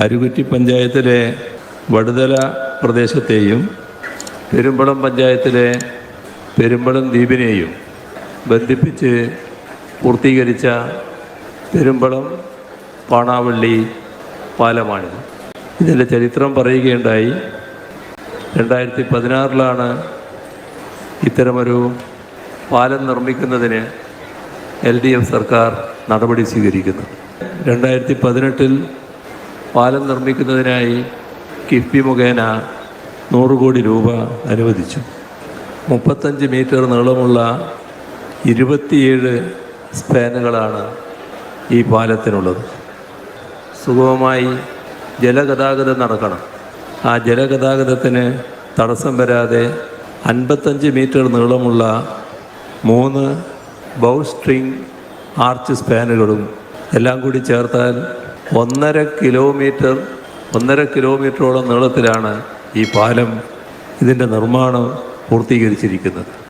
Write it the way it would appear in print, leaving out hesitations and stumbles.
അരുകുറ്റി പഞ്ചായത്തിലെ വടുതല പ്രദേശത്തെയും പെരുമ്പളം പഞ്ചായത്തിലെ പെരുമ്പളം ദ്വീപിനെയും ബന്ധിപ്പിച്ച് പൂർത്തീകരിച്ച പെരുമ്പളം പാണാവള്ളി പാലമാണിത്. ഇതിൻ്റെ ചരിത്രം പറയുകയുണ്ടായി. 2016 ഇത്തരമൊരു പാലം നിർമ്മിക്കുന്നതിന് LDF സർക്കാർ നടപടി സ്വീകരിക്കുന്നത്. 2018 പാലം നിർമ്മിക്കുന്നതിനായി കിഫ്ബി മുഖേന 100 കോടി രൂപ അനുവദിച്ചു. 35 മീറ്റർ നീളമുള്ള 27 സ്പാനുകളാണ് ഈ പാലത്തിനുള്ളത്. സുഗമമായി ജലഗതാഗതം നടക്കണം. ആ ജലഗതാഗതത്തിന് തടസ്സം വരാതെ 55 മീറ്റർ നീളമുള്ള 3 ബൗ സ്ട്രിങ് ആർച്ച് സ്പാനുകളും എല്ലാം കൂടി ചേർത്താൽ 1.5 കിലോമീറ്ററോളം നീളത്തിലാണ് ഈ പാലം ഇതിൻ്റെ നിർമ്മാണം പൂർത്തീകരിച്ചിരിക്കുന്നത്.